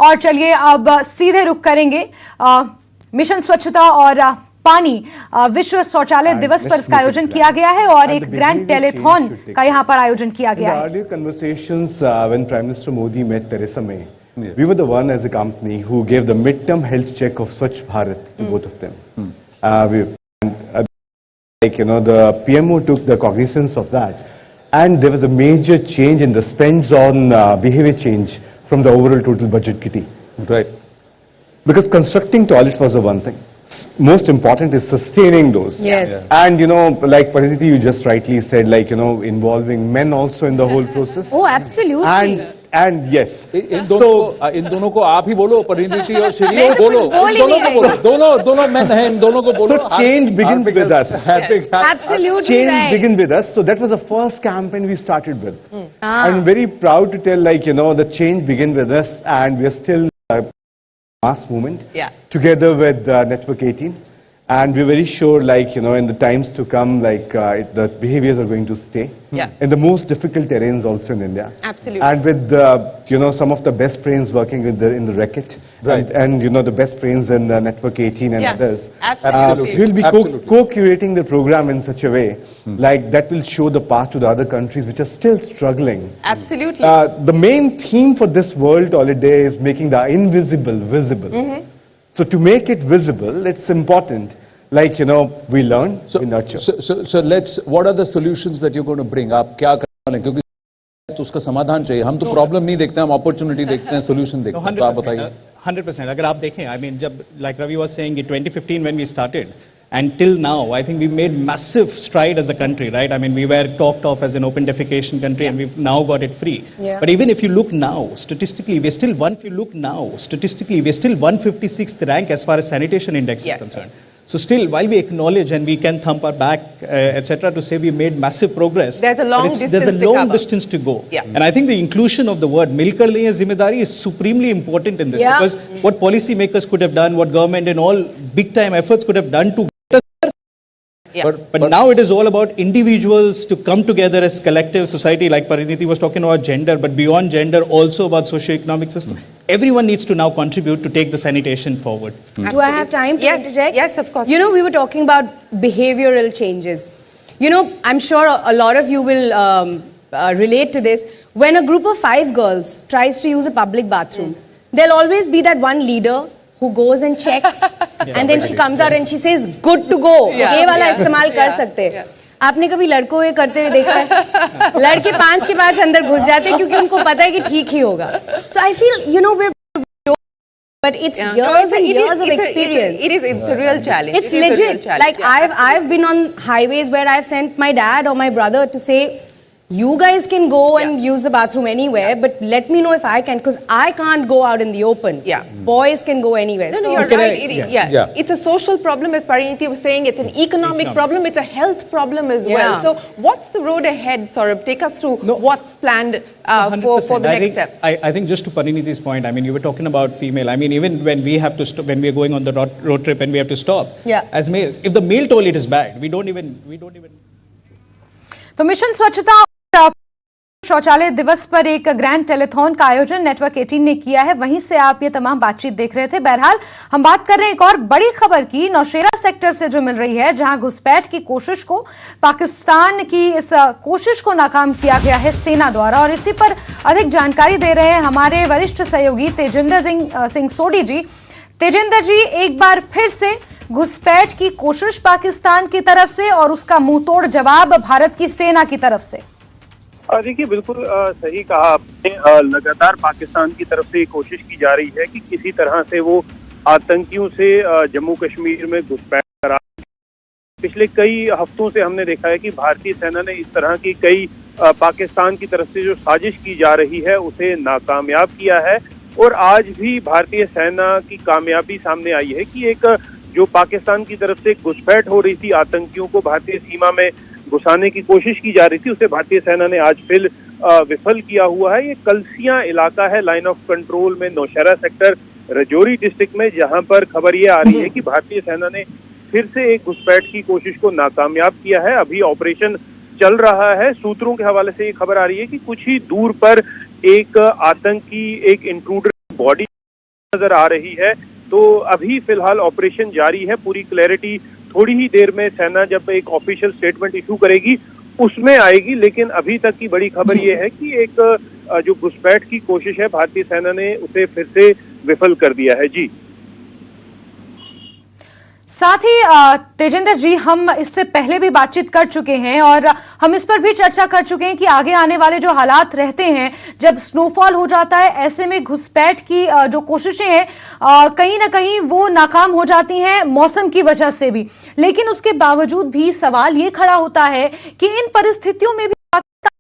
और चलिए अब सीधे रुख करेंगे मिशन स्वच्छता और पानी विश्व शौचालय दिवस पर इसका आयोजन किया गया है और एक ग्रैंड टेलीथॉन का यहाँ पर आयोजन किया गया है। Earlier conversations when Prime Minister Modi met Theresa May, we were the one as a company who gave the midterm health check of Swachh Bharat to both of them. The PMO took the cognizance of that, and there was a major change in the spends on behavior change from the overall total budget kitty. Right. Because constructing toilets was the one thing. Most important is sustaining those. Yes. And like Pariniti, you just rightly said, involving men also in the whole process. Oh, absolutely. And yes. इन दोनों को आप ही बोलो, परिणीति और श्री बोलो, इन दोनों को बोलो, दोनों men हैं, इन दोनों को बोलो. So change begins with us. Absolutely Change right. begins with us. So that was the first campaign we started with. I'm very proud to tell, the change begins with us, and we are still mass movement. Yeah. Together with Network 18, and we're very sure, in the times to come, the behaviors are going to stay. Yeah. In the most difficult terrains also in India. Absolutely. And with, some of the best brains working in the Reckitt, Right. and the best brains in Network 18 and others. Absolutely. We'll be Absolutely. co-curating the program in such a way, that will show the path to the other countries which are still struggling. Absolutely. The main theme for this World Toilet Day is making the invisible visible. So to make it visible, it's important, we learn, we nurture. So what are the solutions that you're going to bring? आप क्या करने वाले हैं? क्योंकि तो उसका समाधान चाहिए. हम तो प्रॉब्लम नहीं देखते हैं, हम अपॉर्चुनिटी देखते हैं, सोल्यूशन देखते हैं. तो आप बताइए. 100%. अगर आप देखें, जब like Ravi was saying, 2015 when we started, and till now, I think we've made massive stride as a country, right? We were talked of as an open defecation country, and we've now got it free. Yeah. But even if you look now, statistically, we're still 156th rank as far as sanitation index is concerned. So still, while we acknowledge and we can thump our back, etc., to say we made massive progress, there's a long distance to go. Yeah. And I think the inclusion of the word "milkar liye zimedari" is supremely important in this, Yeah. because what policy makers could have done, what government and all big time efforts could have done to get us there. Yeah. But now it is all about individuals to come together as collective society, like Pariniti was talking about gender, but beyond gender, also about socio-economic system. Everyone needs to now contribute to take the sanitation forward. Do I have time to interject? Yes, of course. We were talking about behavioral changes. I'm sure a lot of you will relate to this. When a group of 5 girls tries to use a public bathroom, there'll always be that one leader who goes and checks, and then she comes out and she says, "Good to go." ये वाला इस्तेमाल कर सकते हैं. आपने कभी लड़कों ये करते हुए देखा है? लड़के 5 के 5 अंदर घुस जाते हैं क्योंकि उनको पता है कि ठीक ही होगा. So I feel, we're, but it's years and years of experience. It's a real challenge. It's legit. Like I've been on highways where I've sent my dad or my brother to say, you guys can go and use the bathroom anywhere, but let me know if I can, because I can't go out in the open. Yeah. Boys can go anywhere. No, So you're right. Yeah. It's a social problem, as Pariniti was saying. It's an economic problem. It's a health problem as well. Yeah. So what's the road ahead, Saurabh? Take us through what's planned for the next steps. I think just to Pariniti's point, you were talking about female. Even when we have to stop, when we are going on the road trip and we have to stop, as males, if the male toilet is bad, we don't even. तो mission स्वच्छता शौचालय दिवस पर एक grand telethon का आयोजन network 18 ने किया है, वहीं से आप ये तमाम बातचीत देख रहे थे. बहरहाल हम बात कर रहे हैं एक और बड़ी खबर की, नौशेरा सेक्टर से जो मिल रही है, जहां घुसपैठ की कोशिश को, पाकिस्तान की इस कोशिश को नाकाम किया गया है सेना द्वारा. और इसी पर अधिक जानकारी दे रहे हैं हमारे वरिष्ठ सहयोगी तेजिंदर सिंह सोडी जी. तेजिंदर जी, एक बार फिर से घुसपैठ की कोशिश पाकिस्तान की तरफ से और उसका मुंहतोड़ जवाब भारत की सेना की तरफ से. देखिए, बिल्कुल सही कहा आपने. लगातार पाकिस्तान की तरफ से ये कोशिश की जा रही है कि किसी तरह से वो आतंकियों से जम्मू कश्मीर में घुसपैठ करा. पिछले कई हफ्तों से हमने देखा है कि भारतीय सेना ने इस तरह की कई पाकिस्तान की तरफ से जो साजिश की जा रही है उसे नाकामयाब किया है. और आज भी भारतीय सेना की कामयाबी सामने आई है कि एक जो पाकिस्तान की तरफ से घुसपैठ हो रही थी, आतंकियों को भारतीय सीमा में घुसाने की कोशिश की जा रही थी, उसे भारतीय सेना ने आज फिर विफल किया हुआ है. ये कलसियां इलाका है लाइन ऑफ कंट्रोल में, नौशेरा सेक्टर, राजौरी डिस्ट्रिक्ट में, जहां पर खबर ये आ रही है कि भारतीय सेना ने फिर से एक घुसपैठ की कोशिश को नाकामयाब किया है. अभी ऑपरेशन चल रहा है. सूत्रों के हवाले से ये खबर आ रही है कि कुछ ही दूर पर एक आतंकी, एक इंट्रूडर बॉडी नजर आ रही है। तो अभी फिलहाल ऑपरेशन जारी है, पूरी क्लैरिटी थोड़ी ही देर में सेना जब एक ऑफिशियल स्टेटमेंट इशू करेगी उसमें आएगी। लेकिन अभी तक की बड़ी खबर ये है कि एक जो घुसपैठ की कोशिश है भारतीय सेना ने उसे फिर से विफल कर दिया है। जी, साथ ही तेजिंदर जी, हम इससे पहले भी बातचीत कर चुके हैं और हम इस पर भी चर्चा कर चुके हैं कि आगे आने वाले जो हालात रहते हैं, जब स्नोफॉल हो जाता है, ऐसे में घुसपैठ की जो कोशिशें हैं कहीं ना कहीं वो नाकाम हो जाती हैं मौसम की वजह से भी। लेकिन उसके बावजूद भी सवाल ये खड़ा होता है कि इन परिस्थितियों में भी पाकिस्तान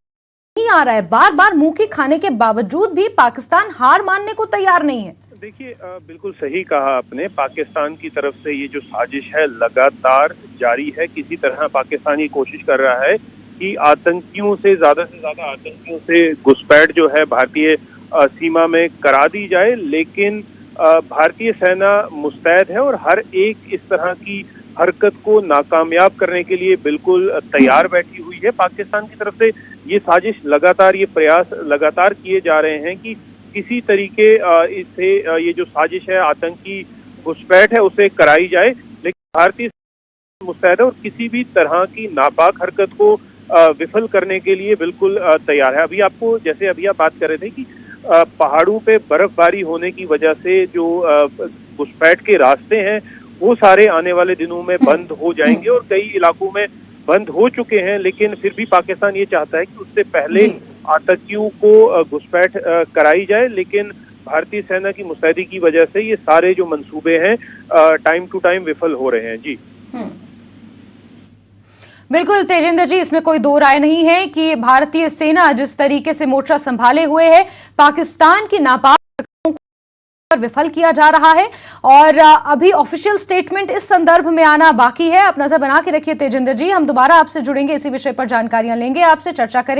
नहीं आ रहा है, बार बार मुंह की खाने के बावजूद भी पाकिस्तान हार मानने को तैयार नहीं है। देखिए, बिल्कुल सही कहा आपने। पाकिस्तान की तरफ से ये जो साजिश है लगातार जारी है। किसी तरह पाकिस्तान ये कोशिश कर रहा है कि आतंकियों से ज्यादा आतंकियों से घुसपैठ जो है भारतीय सीमा में करा दी जाए। लेकिन भारतीय सेना मुस्तैद है और हर एक इस तरह की हरकत को नाकामयाब करने के लिए बिल्कुल तैयार बैठी हुई है। पाकिस्तान की तरफ से ये साजिश लगातार, ये प्रयास लगातार किए जा रहे हैं कि किसी तरीके इससे ये जो साजिश है, आतंकी घुसपैठ है, उसे कराई जाए। लेकिन भारतीय मुस्तैद है और किसी भी तरह की नापाक हरकत को विफल करने के लिए बिल्कुल तैयार है। अभी आपको, जैसे अभी आप बात कर रहे थे कि पहाड़ों पे बर्फबारी होने की वजह से जो घुसपैठ के रास्ते हैं वो सारे आने वाले दिनों में बंद हो जाएंगे और कई इलाकों में बंद हो चुके हैं। लेकिन फिर भी पाकिस्तान ये चाहता है कि उससे पहले आतंकियों को घुसपैठ कराई जाए। लेकिन भारतीय सेना की मुस्तैदी की वजह से ये सारे जो मंसूबे हैं टाइम टू टाइम विफल हो रहे हैं। जी, बिल्कुल तेजिंदर जी, इसमें कोई दो राय नहीं है कि भारतीय सेना जिस तरीके से मोर्चा संभाले हुए है, पाकिस्तान की नापाक पर विफल किया जा रहा है। और अभी ऑफिशियल स्टेटमेंट इस संदर्भ में आना बाकी है। आप नजर बना के रखिए तेजिंदर जी, हम दोबारा आपसे जुड़ेंगे, इसी विषय पर जानकारियां लेंगे, आपसे चर्चा करेंगे।